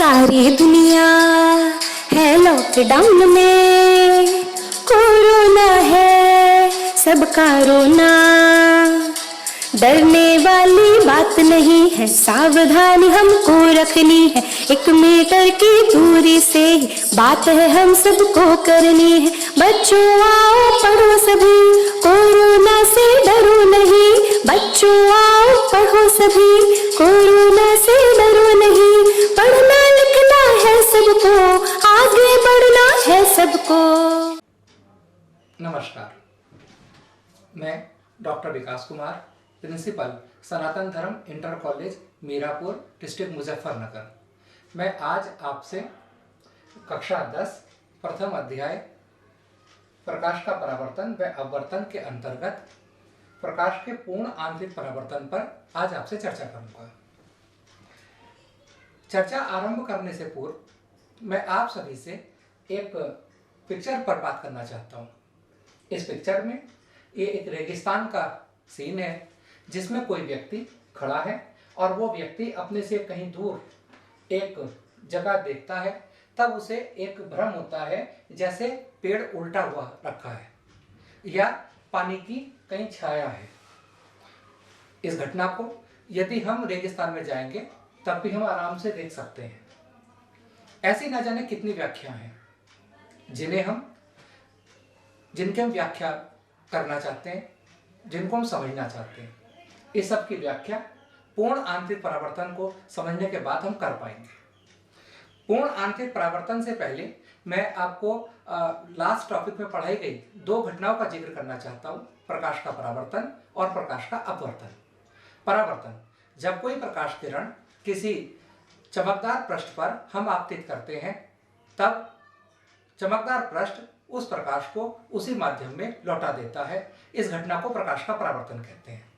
सारी दुनिया है लॉकडाउन में, कोरोना है सबका रोना। डरने वाली बात नहीं है, सावधानी हमको रखनी है। 1 मीटर की दूरी से बात है हम सबको करनी है। बच्चों आओ पढ़ो सभी, कोरोना से डरो नहीं। बच्चों आओ पढ़ो सभी, कोरोना से डरो नहीं। पढ़ना लिखना है सबको, आगे बढ़ना है सबको। नमस्कार, मैं doctor Vikas Kumar, principal Sanatan Dharma inter college Mirapur, district Muzaffarnagar. मैं आज आपसे कक्षा 10 प्रथम अध्याय प्रकाश का परावर्तन व अपवर्तन के अंतर्गत प्रकाश के पूर्ण आंतरिक परावर्तन पर आज आपसे चर्चा करूंगा। चर्चा आरंभ करने से पूर्व मैं आप सभी से एक पिक्चर पर बात करना चाहता हूं। इस पिक्चर में ये एक रेगिस्तान का सीन है जिसमें कोई व्यक्ति खड़ा है और वो व्यक्ति अपने से कहीं दूर एक जगह देखता है। तब उसे एक भ्रम होता है जैसे पेड़ उल्टा हुआ रखा है या पानी की कहीं छाया है। इस घटना को यदि हम रेगिस्तान में जाएंगे तब भी हम आराम से देख सकते हैं। ऐसी न जाने कितनी व्याख्या हैं जिनके हम व्याख्या करना चाहते हैं, जिनको हम समझना चाहते हैं। इस सब की व्याख्या पूर्ण आंतरिक परावर्तन को समझने के बाद हम कर पाएंगे। पूर्ण आंतरिक परावर्तन से पहले मैं आपको लास्ट टॉपिक में पढ़ाई गई 2 घटनाओं का जिक्र करना चाहता हूं, प्रकाश का परावर्तन और प्रकाश का अपवर्तन। परावर्तन, जब कोई प्रकाश किरण किसी चमकदार पृष्ठ पर हम आपतित करते हैं तब चमकदार पृष्ठ उस प्रकाश को उसी माध्यम में लौटा देता है। इस घटना को प्रकाश का परावर्तन कहते हैं।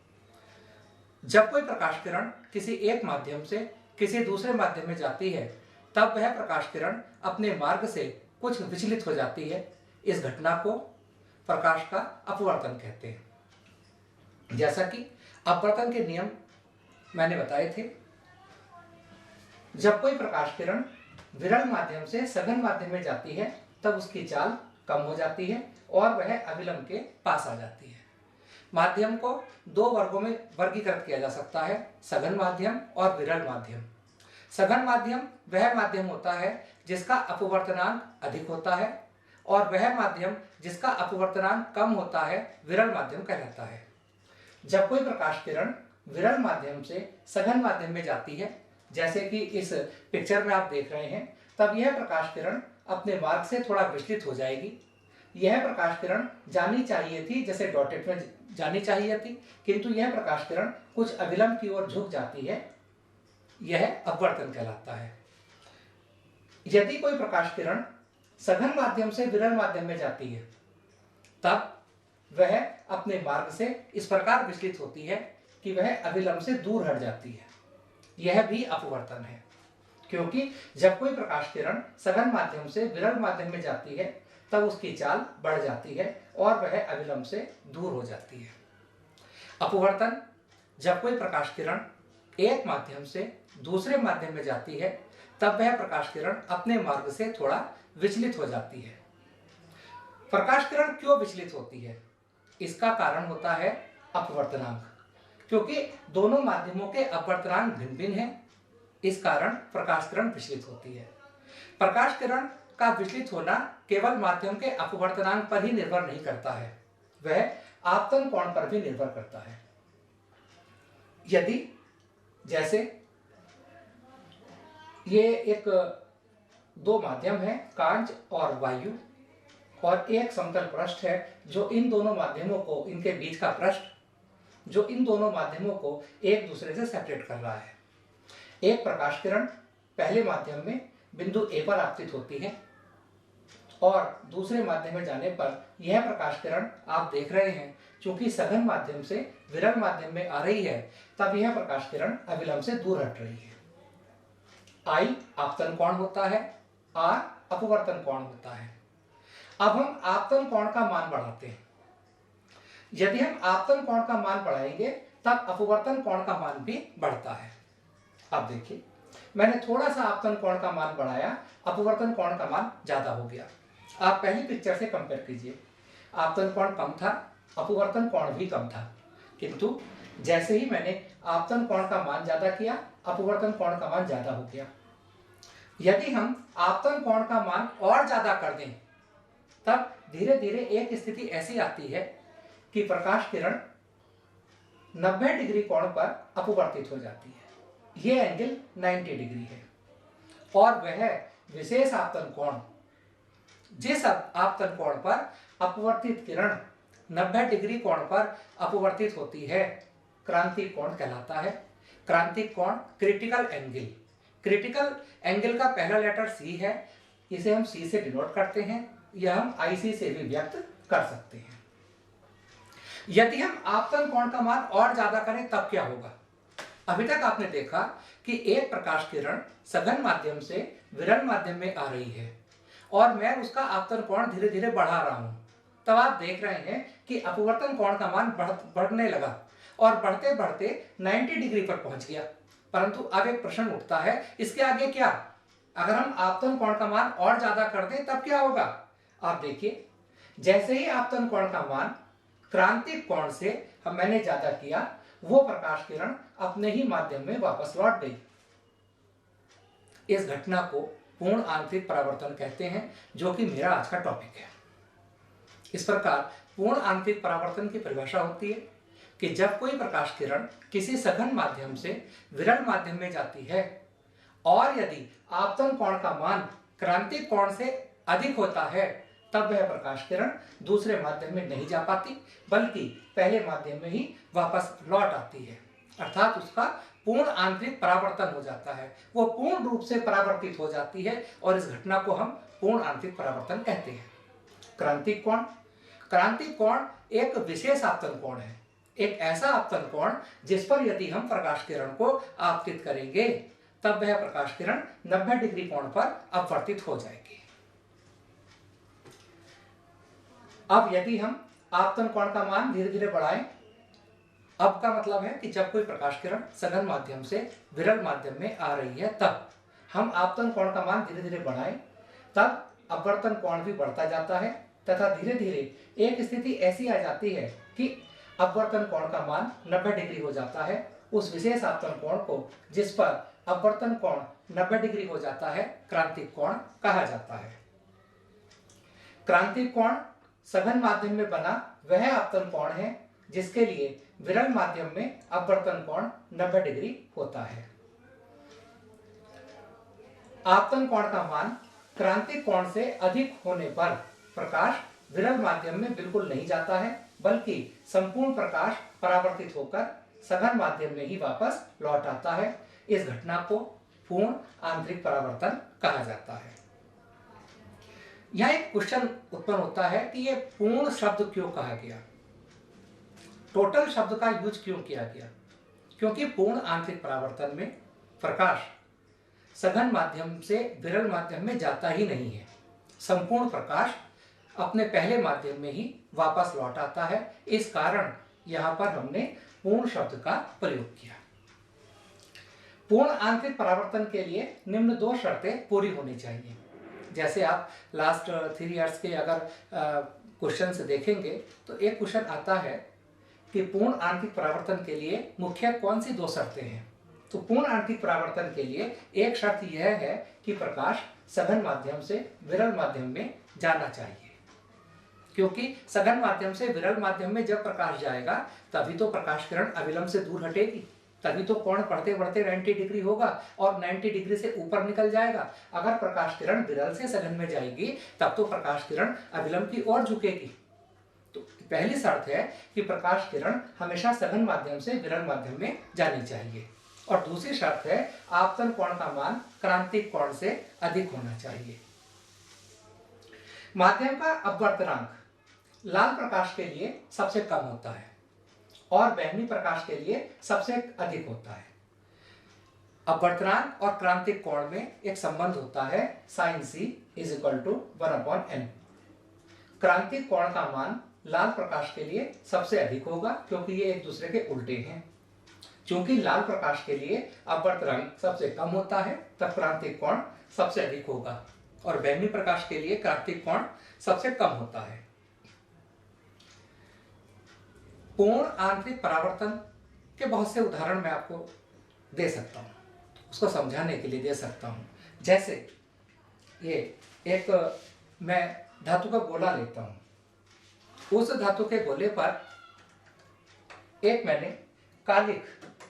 जब कोई प्रकाश किरण किसी एक माध्यम से किसी दूसरे माध्यम में जाती है तब वह प्रकाश किरण अपने मार्ग से कुछ विचलित हो जाती है। इस घटना को प्रकाश का अपवर्तन कहते हैं। जैसा कि अपवर्तन के नियम मैंने बताए थे। जब कोई प्रकाश किरण विरल माध्यम से सघन माध्यम में जाती है तब उसकी चाल कम हो जाती है और वह अविलंब के पास आ जाती है। माध्यम को 2 वर्गों में वर्गीकृत किया जा सकता है, सघन माध्यम और विरल माध्यम। सघन माध्यम वह माध्यम होता है जिसका अपवर्तनांक अधिक होता है और वह माध्यम जिसका अपवर्तनांक कम होता है विरल माध्यम कहलाता है। जब कोई प्रकाश किरण विरल माध्यम से सघन माध्यम में जाती है, जैसे कि इस पिक्चर में आप देख रहे हैं, तब यह प्रकाश किरण अपने मार्ग से थोड़ा विचलित हो जाएगी। यह प्रकाश किरण जानी चाहिए थी, जैसे डॉटेड में जानी चाहिए थी, किंतु यह प्रकाश किरण कुछ अविलंब की ओर झुक जाती है। यह अपवर्तन कहलाता है। यदि कोई प्रकाश किरण सघन माध्यम से विरल माध्यम में जाती है तब वह अपने मार्ग से इस प्रकार विचलित होती है कि वह अविलंब से दूर हट जाती है। यह भी अपवर्तन है, क्योंकि जब कोई प्रकाश किरण सघन माध्यम से विरल माध्यम में जाती है तब उसकी चाल बढ़ जाती है और वह अविलंब से दूर हो जाती है। अपवर्तन, जब कोई प्रकाश किरण एक माध्यम से दूसरे माध्यम में जाती है तब वह प्रकाश किरण अपने मार्ग से थोड़ा विचलित हो जाती है। प्रकाश किरण क्यों विचलित होती है? इसका कारण होता है अपवर्तनांक, क्योंकि दोनों माध्यमों के अपवर्तनांक भिन्न भिन्न हैं। इस कारण प्रकाश किरण विचलित होती है। प्रकाश किरण का विचलित होना केवल माध्यम के अपवर्तनांक पर ही निर्भर नहीं करता है, वह आपतन कोण पर भी निर्भर करता है। यदि जैसे ये एक 2 माध्यम है, कांच और वायु, और एक समतल पृष्ठ है जो इन दोनों माध्यमों को, इनके बीच का पृष्ठ जो इन दोनों माध्यमों को एक दूसरे से सेपरेट कर रहा है। एक प्रकाश किरण पहले माध्यम में बिंदु A पर आपतित होती है और दूसरे माध्यम में जाने पर यह प्रकाश किरण आप देख रहे हैं, चूंकि सघन माध्यम से विरल माध्यम में आ रही है तब यह प्रकाश किरण अविलंब से दूर हट रही है। I आपतन कोण होता है, R अपवर्तन कोण होता है। अब हम आपतन कोण का मान बढ़ाते हैं। यदि हम आपतन कोण का मान बढ़ाएंगे तब अपवर्तन कोण का मान भी बढ़ता है। अब देखिए, मैंने थोड़ा सा आपतन कोण का मान बढ़ाया, अपवर्तन कोण का मान ज्यादा हो गया। आप पहली पिक्चर से कंपेयर कीजिए, आपतन कोण कम था, अपवर्तन कोण भी कम था, किंतु जैसे ही मैंने आपतन कोण का मान ज्यादा किया, अपवर्तन कोण का मान ज्यादा हो गया। यदि हम आपतन कोण का मान और ज्यादा कर दें, तब धीरे धीरे एक स्थिति ऐसी आती है कि प्रकाश किरण 90 डिग्री कोण पर अपवर्तित हो जाती है। ये एंगल 90 डिग्री है, और वह विशेष आपतन कोण, जिस आपतन कोण पर अपवर्तित किरण 90 डिग्री कोण पर अपवर्तित होती है, क्रांतिक कोण कहलाता है। क्रांतिक कोण क्रिटिकल एंगल, क्रिटिकल एंगल का पहला लेटर सी है, इसे हम सी से डिनोट करते हैं, यह हम आईसी से भी व्यक्त कर सकते हैं। यदि हम आपतन कोण का मान और ज्यादा करें तब क्या होगा? अभी तक आपने देखा कि एक प्रकाश किरण सघन माध्यम से विरल माध्यम में आ रही है और मैं उसका आपतन कोण धीरे धीरे बढ़ा रहा हूं, तब आप देख रहे हैं कि अपवर्तन कोण का मान बढ़ने लगा और बढ़ते बढ़ते 90 डिग्री पर पहुंच गया। परंतु अब एक प्रश्न उठता है, इसके आगे क्या? अगर हम आपतन कोण का मान और ज्यादा कर दें तब क्या होगा? आप देखिए, जैसे ही आपतन कोण का मान क्रांतिक कोण से मैंने ज्यादा किया, वो प्रकाश किरण अपने ही माध्यम में वापस लौट गई। इस घटना को पूर्ण आंतरिक परावर्तन कहते हैं, जो कि मेरा आज का टॉपिक है। इस प्रकार पूर्ण आंतरिक परावर्तन की परिभाषा होती है कि जब कोई प्रकाश किरण किसी सघन माध्यम से विरल माध्यम में जाती है और यदि आपतन कोण का मान क्रांतिक कोण से अधिक होता है, तब वह प्रकाश किरण दूसरे माध्यम में नहीं जा पाती, बल्कि पहले माध्यम में ही वापस लौट आती है, अर्थात उसका पूर्ण आंतरिक परावर्तन हो जाता है, वो पूर्ण रूप से परावर्तित हो जाती है, और इस घटना को हम पूर्ण आंतरिक परावर्तन कहते हैं। क्रांतिक कोण, क्रांतिक कोण एक विशेष आपतन कोण है, एक ऐसा आपतन कोण जिस पर यदि हम प्रकाश किरण को आपतित करेंगे, तब वह प्रकाश किरण 90 डिग्री कोण पर अपवर्तित हो जाएगी। अब यदि हम आपतन कोण का मान धीरे धीरे बढ़ाएं, अब का मतलब है कि जब कोई प्रकाश किरण सघन माध्यम से विरल माध्यम में आ रही है, तब हम आपतन कोण का मान धीरे धीरे बढ़ाएं, तब अपवर्तन कोण भी बढ़ता जाता है, तथा धीरे धीरे एक स्थिति ऐसी आ जाती है कि अपवर्तन कोण का मान 90 डिग्री हो जाता है। उस विशेष आपतन कोण को जिस पर अपवर्तन कोण 90 डिग्री हो जाता है, क्रांतिक कोण कहा जाता है। क्रांतिक कोण सघन माध्यम में बना वह आपतन कोण है जिसके लिए विरल माध्यम में अपवर्तन कोण 90 डिग्री होता है। आपतन कोण का मान क्रांतिक कोण से अधिक होने पर प्रकाश विरल माध्यम में बिल्कुल नहीं जाता है, बल्कि संपूर्ण प्रकाश परावर्तित होकर सघन माध्यम में ही वापस लौट आता है। इस घटना को पूर्ण आंतरिक परावर्तन कहा जाता है। यह एक क्वेश्चन उत्पन्न होता है कि यह पूर्ण शब्द क्यों कहा गया, टोटल शब्द का यूज क्यों किया गया? क्योंकि पूर्ण आंतरिक परावर्तन में प्रकाश सघन माध्यम से विरल माध्यम में जाता ही नहीं है, संपूर्ण प्रकाश अपने पहले माध्यम में ही वापस लौट आता है। इस कारण यहां पर हमने पूर्ण शब्द का प्रयोग किया। पूर्ण आंतरिक परावर्तन के लिए निम्न 2 शर्तें पूरी होनी चाहिए। जैसे आप लास्ट 3 इयर्स के अगर क्वेश्चन से देखेंगे तो एक क्वेश्चन आता है कि पूर्ण आंतरिक परावर्तन के लिए मुख्य कौन सी 2 शर्तें हैं। तो पूर्ण आंतरिक परावर्तन के लिए एक शर्त यह है कि प्रकाश सघन माध्यम से विरल माध्यम में जाना चाहिए, क्योंकि सघन माध्यम से विरल माध्यम में जब प्रकाश जाएगा तभी तो प्रकाश किरण अविलंब से दूर हटेगी, तभी तो कोण बढ़ते बढ़ते 90 डिग्री होगा और 90 डिग्री से ऊपर निकल जाएगा। अगर प्रकाश किरण विरल से सघन में जाएगी तब तो प्रकाश किरण अविलंब की ओर झुकेगी। तो पहली शर्त है कि प्रकाश किरण हमेशा सघन माध्यम से विरल माध्यम में जानी चाहिए, और दूसरी शर्त है आपतन कोण का मान क्रांतिक कोण से अधिक होना चाहिए। माध्यम का अपवर्तनांक लाल प्रकाश के लिए सबसे कम होता है और बैंगनी प्रकाश के लिए सबसे अधिक होता है। अपवर्तनांक और क्रांतिक कोण में एक संबंध होता है, sin c = 1/n। क्रांतिक कोण का मान लाल प्रकाश के लिए सबसे अधिक होगा, क्योंकि ये एक दूसरे के उल्टे हैं। क्योंकि लाल प्रकाश के लिए अपवर्त रंग सबसे कम होता है, तब क्रांतिक कोण सबसे अधिक होगा, और बैंगनी प्रकाश के लिए क्रांतिक कोण सबसे कम होता है। पूर्ण आंतरिक परावर्तन के बहुत से उदाहरण मैं आपको दे सकता हूँ, उसको समझाने के लिए दे सकता हूँ। जैसे ये एक मैं धातु का गोला लेता हूँ, उस धातु के गोले पर एक मैंने कालिख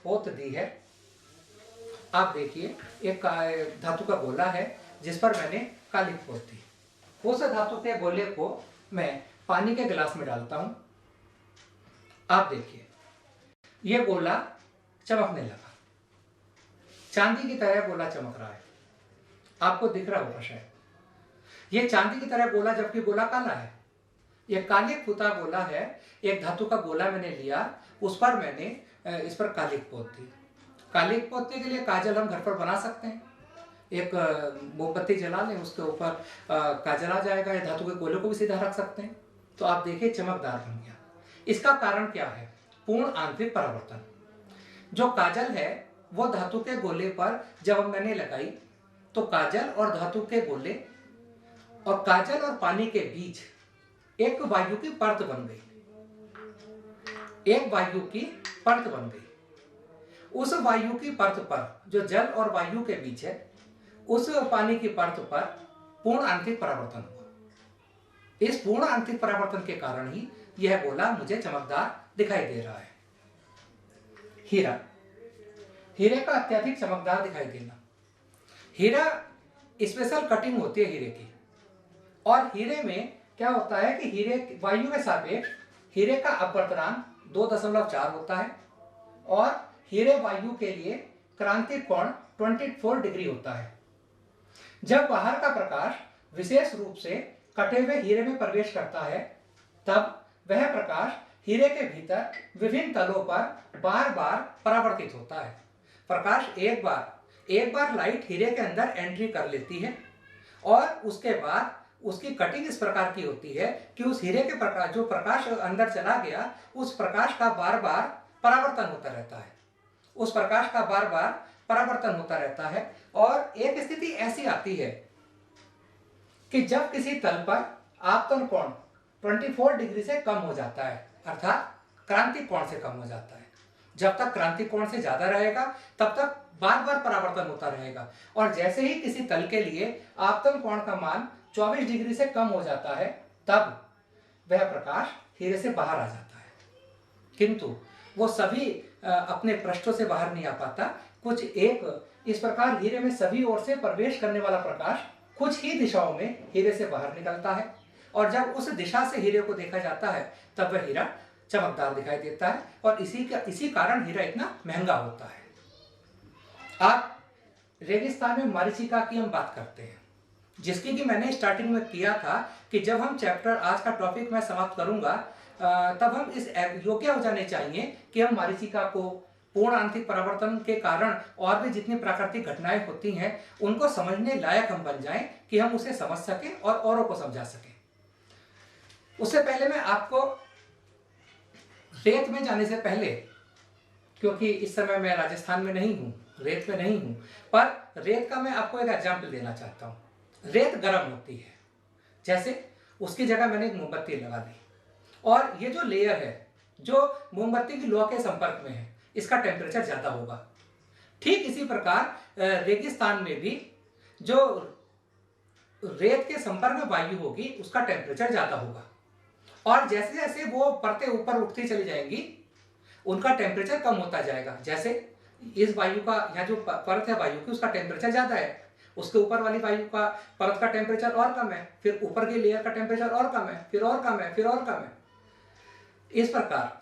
पोत दी है। आप देखिए, एक धातु का गोला है जिस पर मैंने कालिख पोत दी। उस धातु के गोले को मैं पानी के गिलास में डालता हूं। आप देखिए, यह गोला चमकने लगा, चांदी की तरह गोला चमक रहा है। आपको दिख रहा होगा शायद। यह चांदी की तरह गोला, जबकि गोला काला है। यह कालिख पुता गोला है। एक धातु का गोला मैंने लिया, उस पर मैंने इस पर कालिख पोत दी। कालिख पोतने के लिए काजल हम घर पर बना सकते हैं। एक मोमबत्ती जला लें, उसके ऊपर काजल आ जाएगा, या धातु के गोले को भी सीधा रख सकते हैं, तो आप देखिए चमकदार बन गया। इसका कारण क्या है? पूर्ण आंतरिक परावर्तन। जो काजल है वो धातु के गोले पर जब मैंने लगाई तो काजल और धातु के गोले और काजल और पानी के बीच एक वायु की परत बन गई। एक वायु की परत बन गई। उस वायु की परत पर, जो जल और वायु के बीच है, उस पानी की परत पर पूर्ण आंतरिक परावर्तन हुआ। इस पूर्ण आंतरिक परावर्तन के कारण ही यह गोला मुझे चमकदार दिखाई दे रहा है। हीरा, हीरे का अत्यधिक चमकदार दिखाई देना। हीरा स्पेशल कटिंग होती है हीरे की, और हीरे में क्या होता है कि हीरे वायु के सापेक्ष हीरे का अपवर्तनांक 2.4 होता है, और हीरे वायु के लिए क्रांतिक कोण 24 डिग्री होता है। जब बाहर का प्रकाश विशेष रूप से कटे हुए हीरे में प्रवेश करता है, तब वह प्रकाश हीरे के भीतर विभिन्न तलों पर बार बार परावर्तित होता है। प्रकाश एक बार लाइट हीरे के अंदर एंट्री कर लेती है, और उसके बाद उसकी कटिंग इस प्रकार की होती है कि उस हीरे के प्रकाश, जो प्रकाश अंदर चला गया, उस प्रकाश का बार बार परावर्तन होता रहता है। उस प्रकाश का बार बार परावर्तन होता रहता है, और एक स्थिति ऐसी आती है कि जब किसी तल पर आपतन कोण 24 डिग्री से कम हो जाता है, अर्थात क्रांतिक कोण से कम हो जाता है। जब तक क्रांतिक कोण से ज्यादा रहेगा तब तक बार बार परावर्तन होता रहेगा, और जैसे ही किसी तल के लिए आपतन कोण का मान 24 डिग्री से कम हो जाता है, तब वह प्रकाश हीरे से बाहर आ जाता है। किंतु वो सभी अपने पृष्ठों से बाहर नहीं आ पाता। कुछ एक इस प्रकार हीरे में सभी ओर से प्रवेश करने वाला प्रकाश कुछ ही दिशाओं में हीरे से बाहर निकलता है, और जब उस दिशा से हीरे को देखा जाता है तब वह हीरा चमकदार दिखाई देता है, और इसी कारण हीरा इतना महंगा होता है। आप रेगिस्तान में मरीचिका की हम बात करते हैं, जिसकी कि मैंने स्टार्टिंग में किया था कि जब हम चैप्टर, आज का टॉपिक मैं समाप्त करूंगा, तब हम इस योग्य हो जाने चाहिए कि हम मरीचिका को, पूर्ण आंतरिक परावर्तन के कारण और भी जितनी प्राकृतिक घटनाएं होती हैं, उनको समझने लायक हम बन जाएं कि हम उसे समझ सकें और औरों को समझा सकें। उससे पहले मैं आपको रेत में जाने से पहले, क्योंकि इस समय मैं राजस्थान में नहीं हूं, रेत में नहीं हूं, पर रेत का मैं आपको एक एग्जाम्पल देना चाहता हूं। रेत गर्म होती है, जैसे उसकी जगह मैंने एक मोमबत्ती लगा दी, और ये जो लेयर है जो मोमबत्ती की लौ के संपर्क में है, इसका टेम्परेचर ज्यादा होगा। ठीक इसी प्रकार रेगिस्तान में भी जो रेत के संपर्क में वायु होगी उसका टेम्परेचर ज्यादा होगा, और जैसे जैसे वो परतें ऊपर उठती चली जाएंगी उनका टेम्परेचर कम होता जाएगा। जैसे इस वायु का, यहाँ जो परत है वायु की, उसका टेम्परेचर ज्यादा है, उसके ऊपर वाली वायु का परत का टेम्परेचर और कम है, फिर ऊपर की लेयर का टेम्परेचर और कम है, फिर और कम है, फिर और कम है। इस प्रकार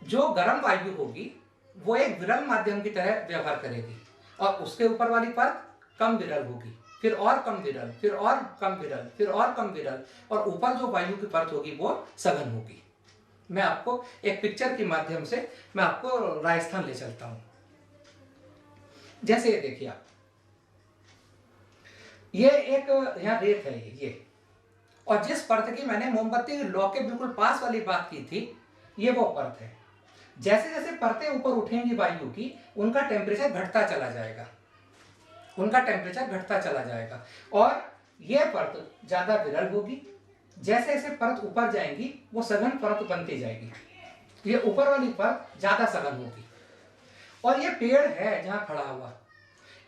जो गर्म वायु होगी वो एक विरल माध्यम की तरह व्यवहार करेगी, और उसके ऊपर वाली परत कम विरल होगी, फिर और कम विरल, फिर और कम विरल, फिर और कम विरल, और ऊपर जो वायु की परत होगी वो सघन होगी। मैं आपको एक पिक्चर के माध्यम से मैं आपको राजस्थान ले चलता हूं। जैसे ये देखिए आप, ये एक यहाँ रेत है ये, और जिस परत की मैंने मोमबत्ती की लौ के बिल्कुल पास वाली बात की थी, ये वो परत है। जैसे जैसे परतें ऊपर उठेंगी वायु की, उनका टेम्परेचर घटता चला जाएगा, उनका टेम्परेचर घटता चला जाएगा। और यह परत ज्यादा विरल होगी। जैसे जैसे परत ऊपर जाएंगी वो सघन परत बनती जाएगी। ये ऊपर वाली परत ज्यादा सघन होगी। और ये पेड़ है जहां खड़ा हुआ,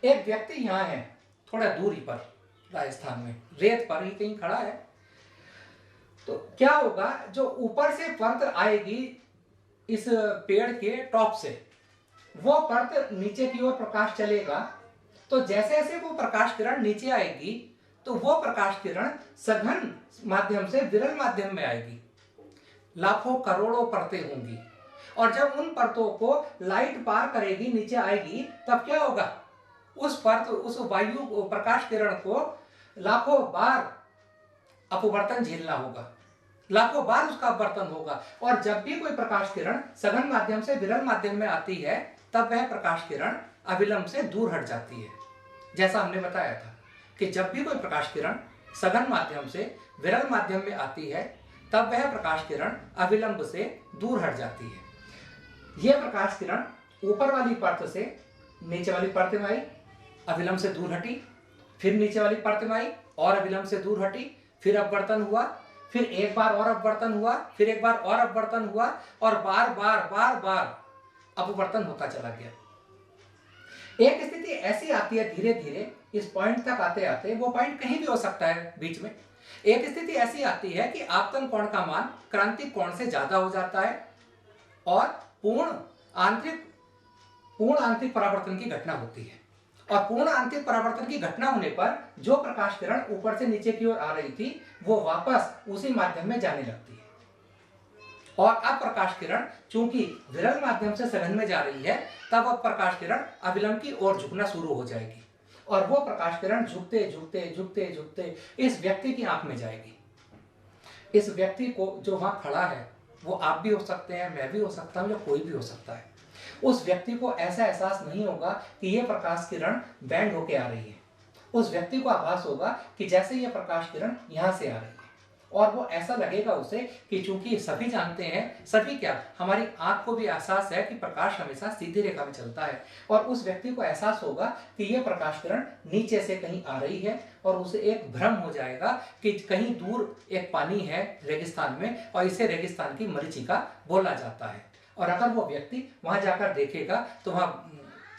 एक व्यक्ति यहाँ है थोड़ा दूरी पर, राजस्थान में रेत पर ही कहीं खड़ा है। तो क्या होगा, जो ऊपर से परत आएगी इस पेड़ के टॉप से, वो परत नीचे की ओर प्रकाश चलेगा। तो जैसे जैसे वो प्रकाश किरण नीचे आएगी तो वो प्रकाश किरण सघन माध्यम से विरल माध्यम में आएगी। लाखों करोड़ों परतें होंगी। और जब उन परतों को लाइट पार करेगी, नीचे आएगी, तब क्या होगा, उस परत, उस वायु प्रकाश किरण को लाखों बार अपवर्तन झेलना होगा, लाखों बार उसका अपवर्तन होगा। और जब भी कोई प्रकाश किरण सघन माध्यम से विरल माध्यम में आती है, तब वह प्रकाश किरण अविलंब से दूर हट जाती है। जैसा हमने बताया था कि जब भी कोई प्रकाश किरण सघन माध्यम से विरल माध्यम में आती है, तब वह प्रकाश किरण अविलंब से दूर हट जाती है। यह प्रकाश किरण ऊपर वाली परत से नीचे वाली परत में आई, अविलंब से दूर हटी, फिर नीचे वाली परत में आई और अविलंब से दूर हटी, फिर अपवर्तन हुआ, फिर एक बार और अपवर्तन हुआ, फिर एक बार और अपवर्तन हुआ, और बार बार बार बार अपवर्तन होता चला गया। एक स्थिति ऐसी आती है धीरे धीरे, इस पॉइंट तक आते आते, वो पॉइंट कहीं भी हो सकता है बीच में, एक स्थिति ऐसी आती है कि आपतन कोण का मान क्रांतिक कोण से ज्यादा हो जाता है और पूर्ण आंतरिक परावर्तन की घटना होती है। और पूर्ण आंतरिक परावर्तन की घटना होने पर जो प्रकाश किरण ऊपर से नीचे की ओर आ रही थी, वो वापस उसी माध्यम में जाने लगती है। और अब प्रकाश किरण चूंकि विरल माध्यम से सघन में जा रही है, तब अब प्रकाश किरण अविलंब की ओर झुकना शुरू हो जाएगी। और वो प्रकाश किरण झुकते झुकते झुकते झुकते इस व्यक्ति की आंख में जाएगी। इस व्यक्ति को जो वहां खड़ा है, वो आप भी हो सकते हैं, मैं भी हो सकता हूं, या कोई भी हो सकता है। उस व्यक्ति को ऐसा एहसास नहीं होगा कि ये प्रकाश किरण बैंड होके आ रही है। उस व्यक्ति को आभास होगा कि जैसे ये प्रकाश किरण यहां से आ रही है। और वो ऐसा लगेगा उसे कि चूंकि सभी जानते हैं, सभी क्या, हमारी आंख को भी एहसास है कि प्रकाश हमेशा सीधी रेखा में चलता है। और उस व्यक्ति को एहसास होगा कि यह प्रकाश किरण नीचे से कहीं आ रही है, और उसे एक भ्रम हो जाएगा कि कहीं दूर एक पानी है रेगिस्तान में, और इसे रेगिस्तान की मरीचिका बोला जाता है। और अगर वो व्यक्ति वहां जाकर देखेगा तो वहां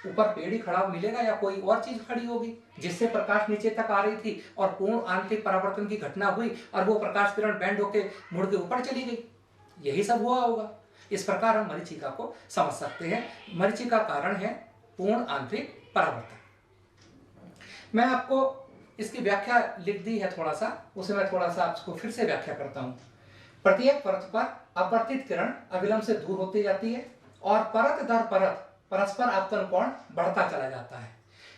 ऊपर पेड़ ही खड़ा मिलेगा या कोई और चीज खड़ी होगी जिससे प्रकाश नीचे तक आ रही थी, और पूर्ण आंतरिक परावर्तन की घटना हुई और वो प्रकाश किरण बैंड होके मुड़ के ऊपर चली गई। यही सब हुआ होगा। इस प्रकार हम मरीचिका को समझ सकते हैं। मरीचिका कारण है पूर्ण आंतरिक परावर्तन। मैं आपको इसकी व्याख्या लिख दी है थोड़ा सा, उसे मैं थोड़ा सा आपको फिर से व्याख्या करता हूं। प्रत्येक परत पर अपवर्तित किरण अविलंब से दूर होती जाती है और परत दर परत परस्पर आपतन कोण बढ़ता चला जाता है।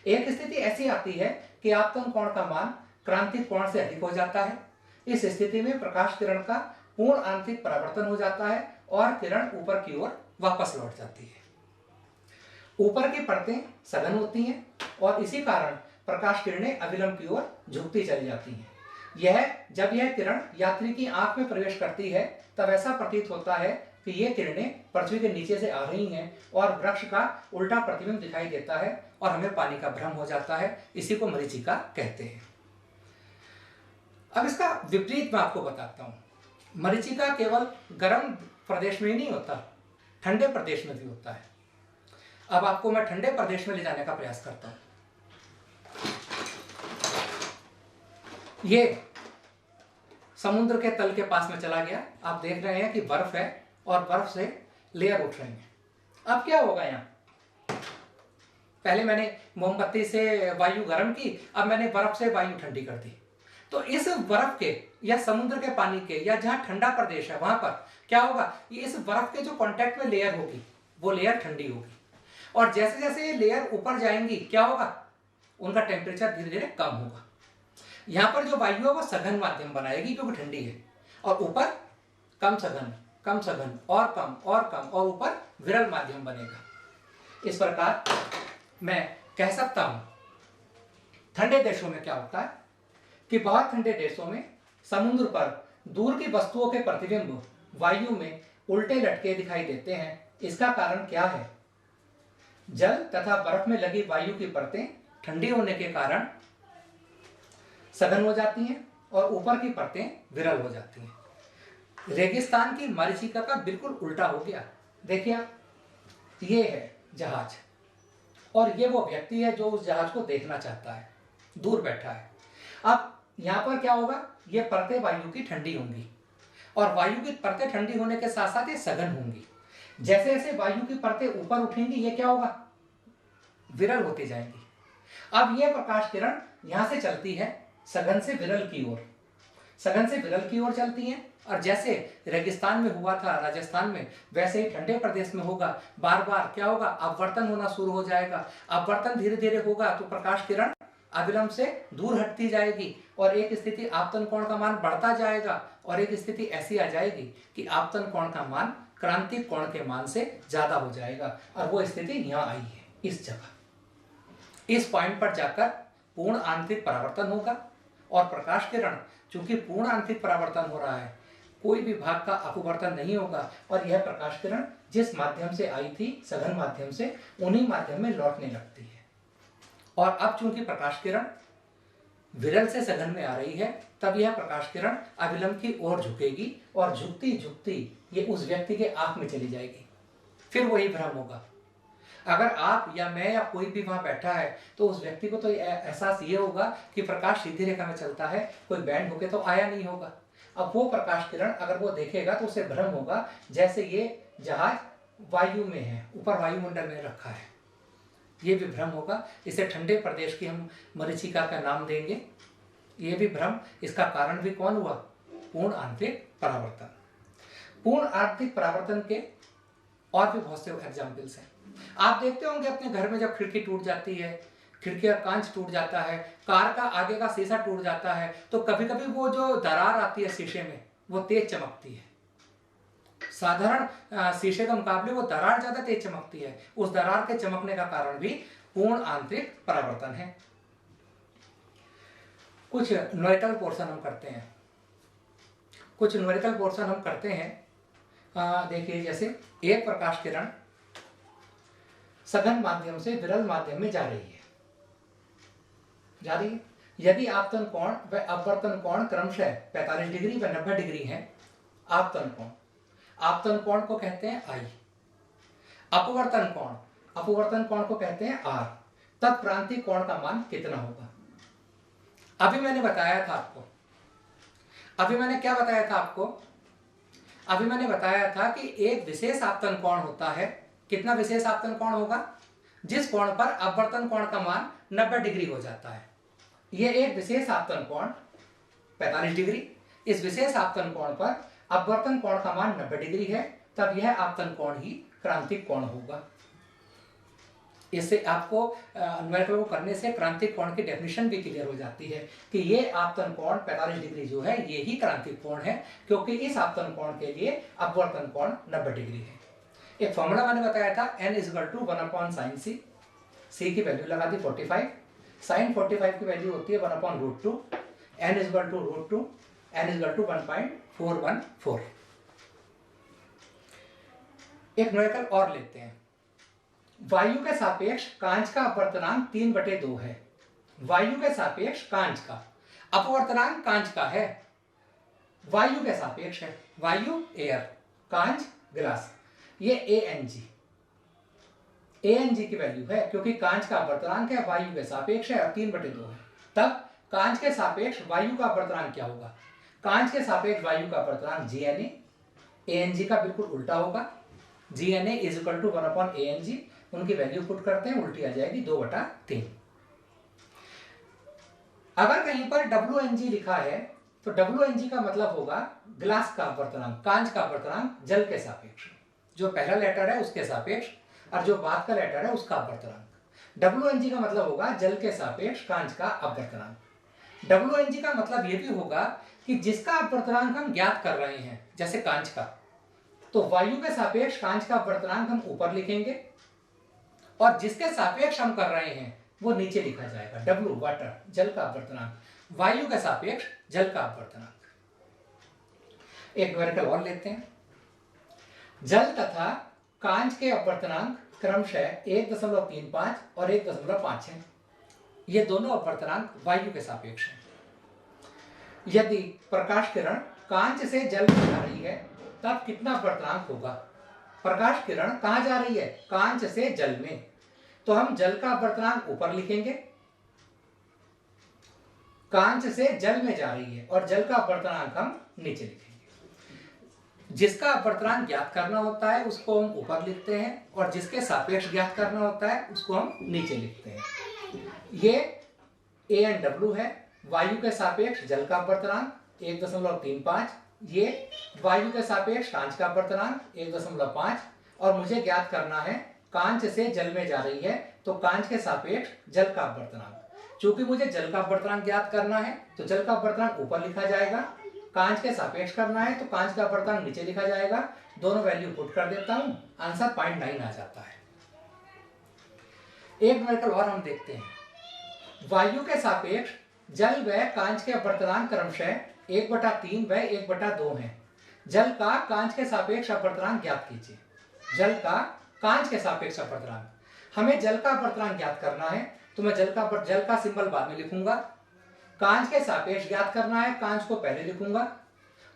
एक स्थिति ऐसी आती है कि आपतन कोण का मान क्रांतिक कोण से अधिक हो जाता है। इस स्थिति में प्रकाश किरण का पूर्ण आंतरिक परावर्तन हो जाता है और किरण ऊपर की ओर वापस लौट जाती है। ऊपर की परतें सघन होती हैं और इसी कारण प्रकाश किरणें अविलंब की ओर झुकती चली जाती हैं। जब यह किरण यात्री की आंख में प्रवेश करती है, तब ऐसा प्रतीत होता है कि ये किरणें पृथ्वी के नीचे से आ रही हैं और वृक्ष का उल्टा प्रतिबिंब दिखाई देता है और हमें पानी का भ्रम हो जाता है। इसी को मरीचिका कहते हैं। अब इसका विपरीत मैं आपको बताता हूं। मरीचिका केवल गर्म प्रदेश में ही नहीं होता, ठंडे प्रदेश में भी होता है। अब आपको मैं ठंडे प्रदेश में ले जाने का प्रयास करता हूं। ये समुद्र के तल के पास में चला गया। आप देख रहे हैं कि बर्फ है और बर्फ से लेयर उठ रही है। अब क्या होगा यहाँ, पहले मैंने मोमबत्ती से वायु गर्म की, अब मैंने बर्फ से वायु ठंडी कर दी। तो इस बर्फ के या समुद्र के पानी के या जहां ठंडा प्रदेश है, वहां पर क्या होगा, ये इस बर्फ के जो कांटेक्ट में लेयर होगी वो लेयर ठंडी होगी। और जैसे जैसे ये लेयर ऊपर जाएंगी, क्या होगा, उनका टेम्परेचर धीरे धीरे कम होगा। यहाँ पर जो वायु है वो सघन माध्यम बनाएगी क्योंकि ठंडी है, और ऊपर कम सघन और कम और ऊपर विरल माध्यम बनेगा। इस प्रकार मैं कह सकता हूं ठंडे देशों में क्या होता है कि बहुत ठंडे देशों में समुद्र पर दूर की वस्तुओं के प्रतिबिंब वायु में उल्टे लटके दिखाई देते हैं इसका कारण क्या है? जल तथा बर्फ में लगी वायु की परतें ठंडी होने के कारण सघन हो जाती हैं और ऊपर की परतें विरल हो जाती हैं। रेगिस्तान की मरीचिका का बिल्कुल उल्टा हो गया। देखिए आप, ये है जहाज और ये वो व्यक्ति है जो उस जहाज को देखना चाहता है, दूर बैठा है। अब यहाँ पर क्या होगा, ये परतें वायु की ठंडी होंगी और वायु की परतें ठंडी होने के साथ साथ ये सघन होंगी। जैसे जैसे वायु की परतें ऊपर उठेंगी ये क्या होगा, विरल होती जाएंगी। अब ये प्रकाश किरण यहाँ से चलती है सघन से विरल की ओर, सघन से विरल की ओर चलती हैं और जैसे रेगिस्तान में हुआ था राजस्थान में, वैसे ही ठंडे प्रदेश में होगा। बार बार क्या होगा, अपवर्तन होना शुरू हो जाएगा। अपवर्तन धीरे धीरे होगा तो प्रकाश किरण अविलंब से दूर हटती जाएगी और एक स्थिति आपतन कोण का मान बढ़ता जाएगा और एक स्थिति ऐसी आ जाएगी कि आपतन कोण का मान क्रांतिक कोण के मान से ज्यादा हो जाएगा। और वो स्थिति यहाँ आई है, इस जगह। इस पॉइंट पर जाकर पूर्ण आंतरिक परावर्तन होगा और प्रकाश किरण चूंकि पूर्ण आंतरिक परावर्तन हो रहा है, कोई भी भाग का अपवर्तन नहीं होगा और यह प्रकाश किरण जिस माध्यम से आई थी, सघन माध्यम से, उन्हीं माध्यम में लौटने लगती है। और अब चूंकि प्रकाश किरण विरल से सघन में आ रही है, तब यह प्रकाश किरण अविलंब की ओर झुकेगी और झुकती झुकती ये उस व्यक्ति के आंख में चली जाएगी। फिर वही भ्रम होगा। अगर आप या मैं या कोई भी वहां बैठा है तो उस व्यक्ति को तो एहसास ये होगा कि प्रकाश सीधी रेखा में चलता है, कोई बैंड होके तो आया नहीं होगा। अब वो प्रकाश किरण अगर वो देखेगा तो उसे भ्रम होगा जैसे ये जहाज वायु में है, ऊपर वायुमंडल में रखा है, ये भी भ्रम होगा। इसे ठंडे प्रदेश की हम मरीचिका का नाम देंगे। ये भी भ्रम, इसका कारण भी कौन हुआ, पूर्ण आंतरिक परावर्तन। पूर्ण आंतरिक परावर्तन के और भी बहुत से एग्जाम्पल्स हैं। आप देखते होंगे अपने घर में जब खिड़की टूट जाती है, खिड़की का कांच टूट जाता है, कार का आगे का शीशा टूट जाता है, तो कभी कभी वो जो दरार आती है शीशे में वो तेज चमकती है। साधारण शीशे के मुकाबले वो दरार ज्यादा तेज चमकती है। उस दरार के चमकने का कारण भी पूर्ण आंतरिक परावर्तन है। कुछ न्यूमेरिकल पोर्शन हम करते हैं, कुछ न्यूमेरिकल पोर्शन हम करते हैं। देखिए, जैसे एक प्रकाश किरण सघन माध्यम से विरल माध्यम में जा रही है, यदि आपतन कोण व अपवर्तन कोण क्रमशः 45 डिग्री व 90 डिग्री है। आपतन कोण को कहते हैं आई, अपवर्तन कोण को कहते हैं आर। तब क्रांतिक कोण का मान कितना होगा? अभी मैंने बताया था आपको, अभी मैंने क्या बताया था आपको? अभी मैंने बताया था कि एक विशेष आपतन कोण होता है। कितना विशेष आपतन कोण होगा? जिस कोण पर अपवर्तन कोण का मान 90 डिग्री हो जाता है। यह एक विशेष आपतन कोण 45 डिग्री, इस विशेष आपतन कोण पर अपवर्तन कोण का मान 90 डिग्री है, तब यह आपतन कोण ही क्रांतिक कोण होगा। इससे आपको न्यूमेरिकल को करने से क्रांतिक कोण की डेफिनेशन भी क्लियर हो जाती है कि ये आपतन कोण 45 डिग्री जो है ये ही क्रांतिक कोण है, क्योंकि इस आपतन कोण के लिए अपवर्तन कोण 90 डिग्री है। एक फॉर्मूला मैंने बताया था, n = 1/sin c। c की वैल्यू लगा दी 45, sin 45 की वैल्यू होती है 1/√2, n = √2, n = 1.414। एक न्यूमेरिकल और लेते हैं। वायु के सापेक्ष कांच का अपवर्तनांक 3/2 है। वायु के सापेक्ष कांच का अपवर्तनांक कांच का है, वायु के सापेक्ष है। वायु एयर, कांच ग्लास, ये ANG की वैल्यू है, क्योंकि कांच का अपवर्तनांक है, वायु के सापेक्ष है और 3/2 है। तब कांच के सापेक्ष वायु का अपवर्तनांक क्या होगा? कांच के सापेक्ष वायु का अपवर्तनांक GNA, ANG का बिल्कुल उल्टा होगा। GNA = 1/ANG, उनकी वैल्यू पुट करते हैं, उल्टी आ जाएगी 2/3। अगर कहीं पर WNG लिखा है तो WNG का मतलब होगा ग्लास का अपवर्तनांक, कांच का अपवर्तनांक जल के सापेक्ष। जो पहला लेटर है उसके सापेक्ष और जो बाद का लेटर है उसका अपवर्तनांक। WNG का मतलब होगा जल के सापेक्ष कांच का अपवर्तनांक। WNG का मतलब यह भी होगा कि जिसका अपवर्तनांक हम ज्ञात कर रहे हैं, जैसे कांच का, तो वायु के सापेक्ष कांच का अपवर्तनांक हम ऊपर लिखेंगे और जिसके सापेक्ष हम कर रहे हैं वो नीचे लिखा जाएगा। W वाटर, जल का अपवर्तनांक, वायु के सापेक्ष जल का अपवर्तनांक। एक न्यूमेरिकल और लेते हैं। जल तथा कांच के अपवर्तनांक क्रमशः 1.35 और 1.5 हैं। ये दोनों अपवर्तनांक वायु के सापेक्ष हैं। यदि प्रकाश किरण कांच से जल में जा रही है तब कितना अपवर्तनांक होगा? प्रकाश किरण कहाँ जा रही है? कांच से जल में। तो हम जल का अपवर्तनांक ऊपर लिखेंगे, कांच से जल में जा रही है, और जल का अपवर्तनांक हम नीचे लिखेंगे। जिसका अपवर्तनांक ज्ञात करना होता है उसको हम ऊपर लिखते हैं, और जिसके सापेक्ष ज्ञात करना होता है उसको हम नीचे लिखते हैं। ये ए एंड डब्ल्यू है, वायु के सापेक्ष जल का अपवर्तनांक 1.35, ये वायु के सापेक्ष कांच का अपवर्तनांक 1.5, और मुझे ज्ञात करना है कांच से जल में जा रही है तो कांच के सापेक्ष जल का अपवर्तनांक। चूंकि मुझे जल का अपवर्तनांक ज्ञात करना है तो जल का अपवर्तनांक ऊपर लिखा जाएगा, कांच के सापेक्ष करना है तो कांच का अपवर्तनांक नीचे लिखा जाएगा। दोनों वैल्यू पुट कर देता हूं, आंसर 0.9 आ जाता है। एक न्यूमेरिकल और हम देखते हैं। वायु के सापेक्ष जल व कांच के अपवर्तनांक क्रमशः 1/3 व 1/2 हैं। जल का कांच के सापेक्ष अपवर्तनांक ज्ञात कीजिए। जल का कांच के सापेक्ष अपवर्तनांक, हमें जल का अपवर्तनांक ज्ञात करना है तो मैं जल का सिंबल बाद में लिखूंगा। कांच के सापेक्ष ज्ञात करना है, कांच को पहले लिखूंगा।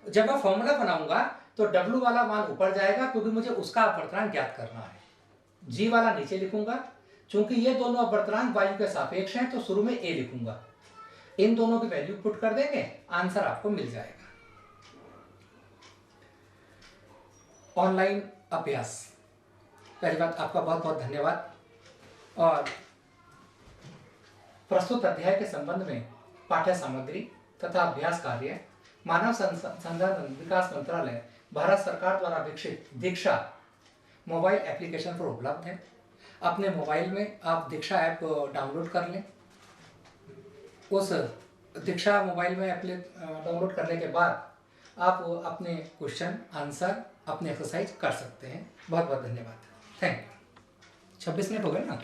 जब मैं फॉर्मूला बनाऊंगा तो डब्ल्यू वाला मान ऊपर जाएगा क्योंकि मुझे उसका अपवर्तनांक ज्ञात करना है। जी वाला नीचे लिखूंगा। चूंकि ये दोनों अपवर्तनांक वायु के सापेक्ष हैं तो शुरू में ए लिखूंगा। इन दोनों की वैल्यू पुट कर देंगे, आंसर आपको मिल जाएगा। ऑनलाइन अभ्यास, पहली बात आपका बहुत बहुत धन्यवाद। और प्रस्तुत अध्याय के संबंध में पाठ्य सामग्री तथा अभ्यास कार्य मानव संसाधन विकास मंत्रालय भारत सरकार द्वारा विकसित दीक्षा मोबाइल एप्लीकेशन पर उपलब्ध है। अपने मोबाइल में आप दीक्षा ऐप डाउनलोड कर लें। उस दीक्षा मोबाइल में ऐप डाउनलोड करने के बाद आप अपने क्वेश्चन आंसर अपने एक्सरसाइज कर सकते हैं। बहुत बहुत धन्यवाद। Thank you. 26 मिनट हो गए ना।